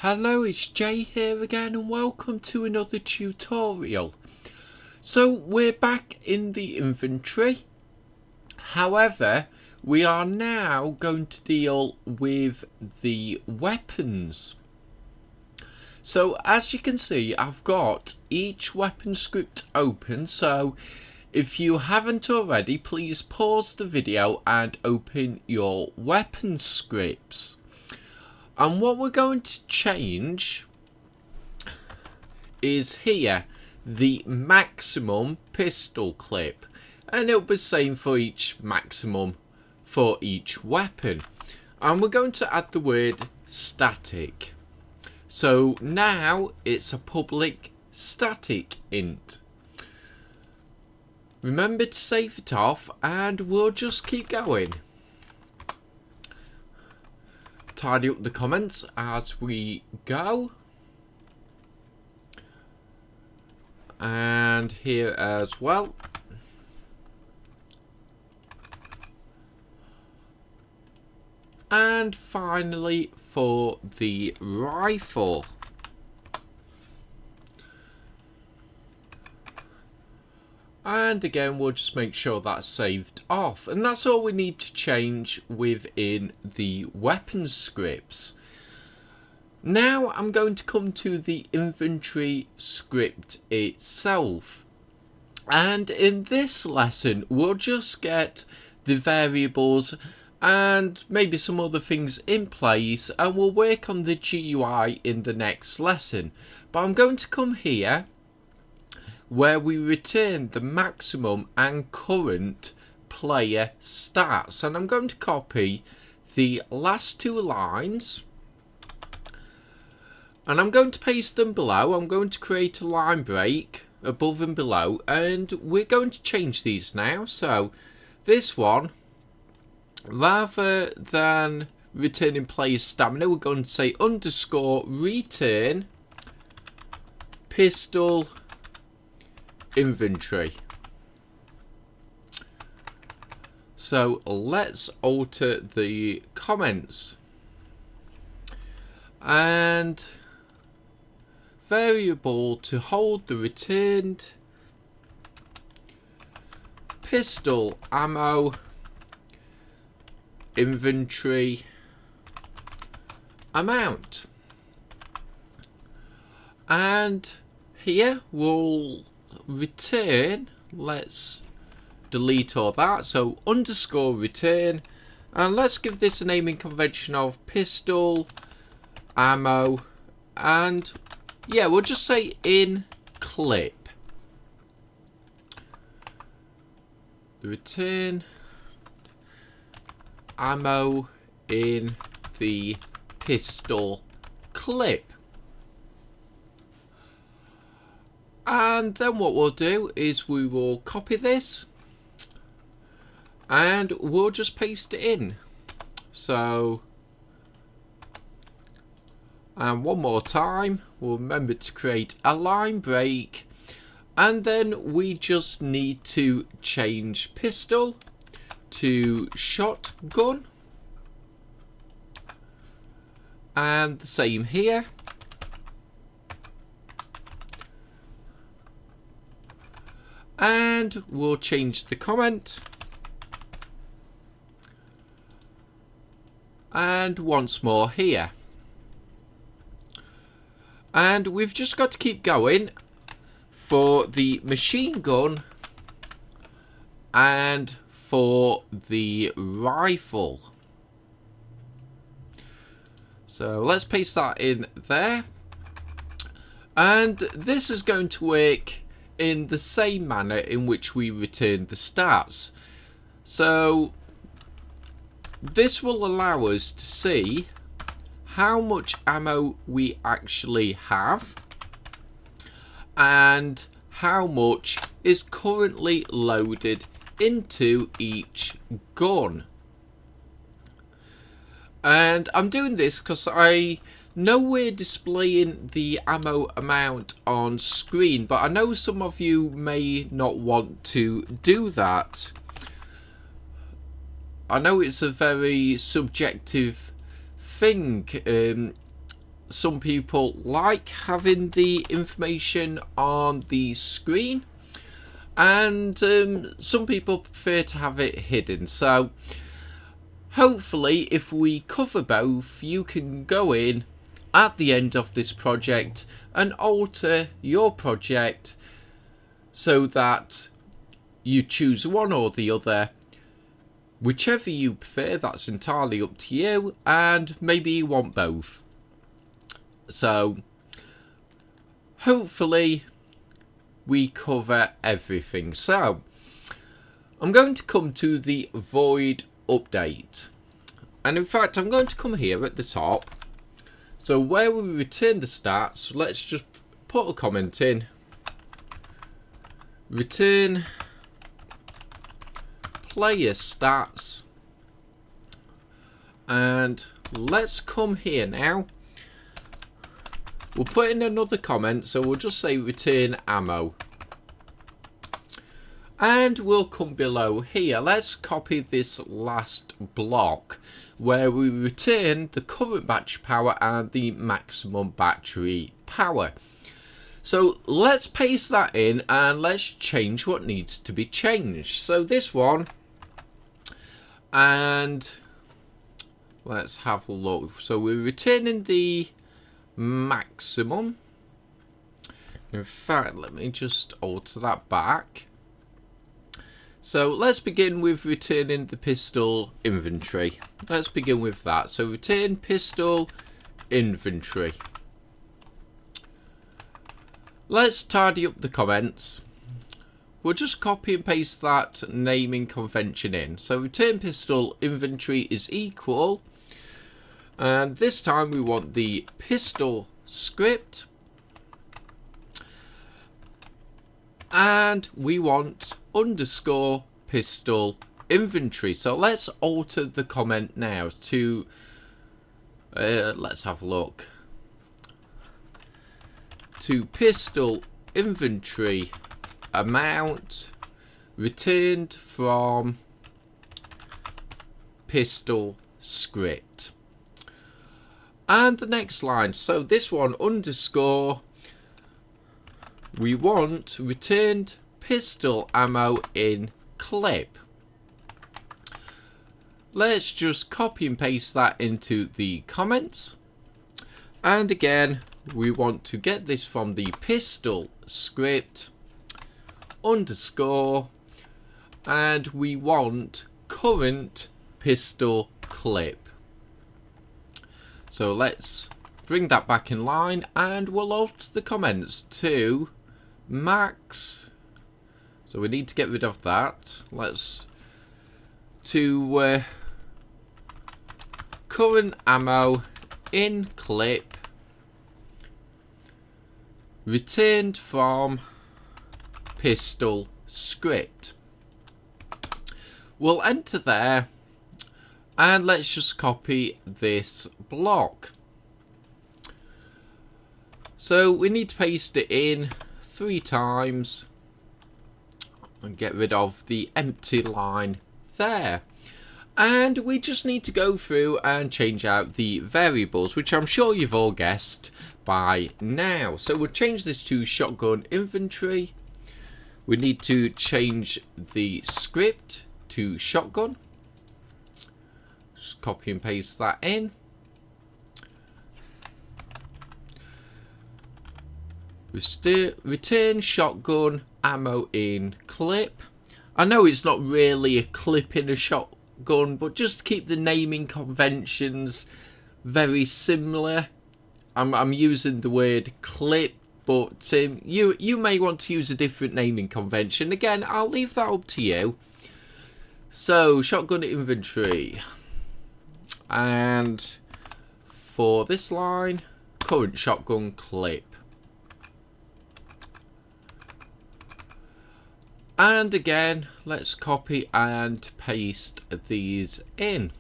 Hello, it's Jay here again and welcome to another tutorial. So we're back in the inventory. However, we are now going to deal with the weapons. So as you can see, I've got each weapon script open, so if you haven't already, please pause the video and open your weapon scripts. And what we're going to change is here, the maximum pistol clip. And it'll be the same for each maximum for each weapon. And we're going to add the word static. So now it's a public static int. Remember to save it off and we'll just keep going. Tidy up the comments as we go, and here as well. And finally for the rifle. And again, we'll just make sure that's saved off. And that's all we need to change within the weapons scripts. Now I'm going to come to the inventory script itself. And in this lesson, we'll just get the variables and maybe some other things in place. And we'll work on the GUI in the next lesson. But I'm going to come here, where we return the maximum and current player stats. And I'm going to copy the last two lines and I'm going to paste them below. I'm going to create a line break above and below, and we're going to change these now. So this one, rather than returning player stamina, we're going to say underscore return pistol inventory. So let's alter the comments, and variable to hold the returned pistol ammo inventory amount. And here we'll return, let's delete all that, so underscore return, and let's give this a naming convention of pistol ammo, and yeah, we'll just say in clip. Return ammo in the pistol clip. And then what we'll do is we will copy this and we'll just paste it in. So, and one more time, we'll remember to create a line break, and then we just need to change pistol to shotgun, and the same here. And we'll change the comment. And once more here. And we've just got to keep going for the machine gun and for the rifle. So let's paste that in there. And this is going to work in the same manner in which we return the stats. So this will allow us to see how much ammo we actually have and how much is currently loaded into each gun. And I'm doing this because I know we're displaying the ammo amount on screen, but I know some of you may not want to do that. I know it's a very subjective thing. some people like having the information on the screen, and some people prefer to have it hidden. So hopefully if we cover both, you can go in at the end of this project and alter your project so that you choose one or the other. Whichever you prefer, that's entirely up to you, and maybe you want both. So hopefully we cover everything. So I'm going to come to the void update, and in fact I'm going to come here at the top. So where we return the stats, let's just put a comment in. Return player stats, and let's come here now. We'll put in another comment, so we'll just say return ammo, and we'll come below here. Let's copy this last block where we return the current battery power and the maximum battery power. So let's paste that in and let's change what needs to be changed. So this one, and let's have a look. So we're returning the maximum. In fact, let me just alter that back. So let's begin with returning the pistol inventory. Let's begin with that. So return pistol inventory. Let's tidy up the comments. We'll just copy and paste that naming convention in. So return pistol inventory is equal, and this time we want the pistol script, and we want underscore pistol inventory. So let's alter the comment now to let's have a look, to pistol inventory amount returned from pistol script. And the next line, so this one underscore, we want returned pistol ammo in clip. Let's just copy and paste that into the comments, and again we want to get this from the pistol script underscore, and we want current pistol clip. So let's bring that back in line, and we'll alter the comments to max. So we need to get rid of that. Let's to current ammo in clip returned from pistol script. We'll enter there, and let's just copy this block. So we need to paste it in 3 times and get rid of the empty line there. And we just need to go through and change out the variables, which I'm sure you've all guessed by now. So we'll change this to shotgun inventory. We need to change the script to shotgun. Just copy and paste that in. Return shotgun ammo in clip. I know it's not really a clip in a shotgun, but just to keep the naming conventions very similar, I'm using the word clip, but you may want to use a different naming convention. Again, I'll leave that up to you. So shotgun inventory, and for this line, current shotgun clip. And again, let's copy and paste these in.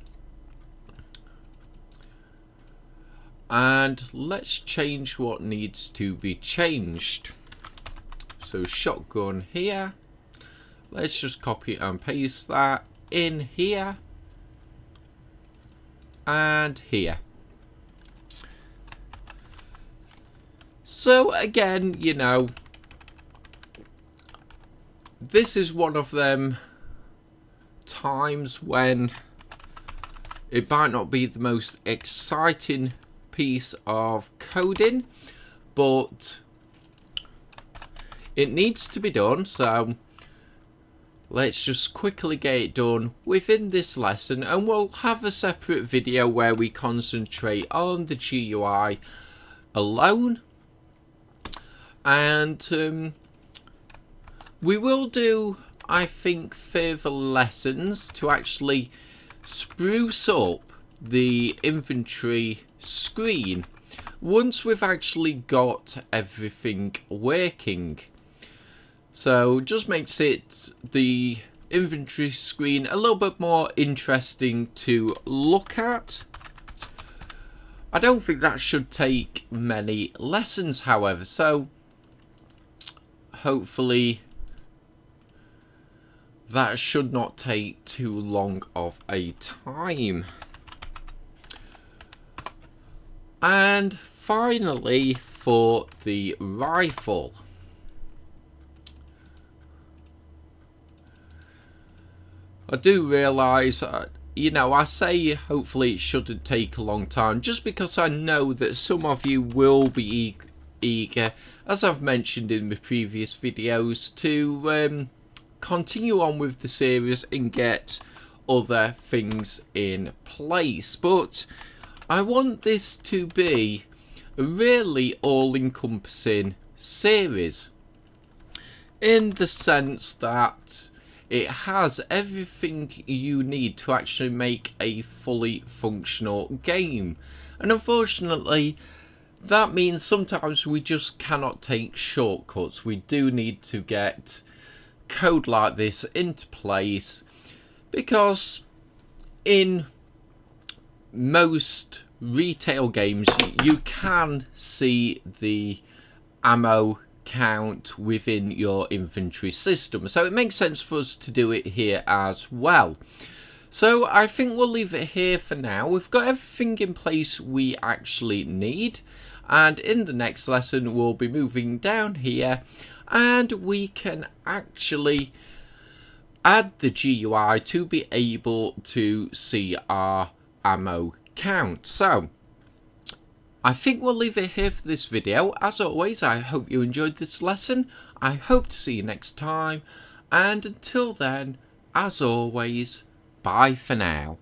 And let's change what needs to be changed. So shotgun here. Let's just copy and paste that in here and here. So again, you know, this is one of them times when it might not be the most exciting piece of coding, but it needs to be done. So let's just quickly get it done within this lesson, and we'll have a separate video where we concentrate on the GUI alone. And we will do, I think, further lessons to actually spruce up the inventory screen once we've actually got everything working. So just makes it, the inventory screen, a little bit more interesting to look at. I don't think that should take many lessons, however, so hopefully that should not take too long of a time. And finally, for the rifle. I do realise, you know, I say hopefully it shouldn't take a long time, just because I know that some of you will be eager, as I've mentioned in the previous videos, to continue on with the series and get other things in place. But I want this to be a really all-encompassing series, in the sense that it has everything you need to actually make a fully functional game. And unfortunately, that means sometimes we just cannot take shortcuts. We do need to get code like this into place, because in most retail games you can see the ammo count within your inventory system, so it makes sense for us to do it here as well. So I think we'll leave it here for now. We've got everything in place we actually need, and in the next lesson we'll be moving down here and we can actually add the GUI to be able to see our ammo count. So I think we'll leave it here for this video. As always, I hope you enjoyed this lesson. I hope to see you next time, and until then, as always, bye for now.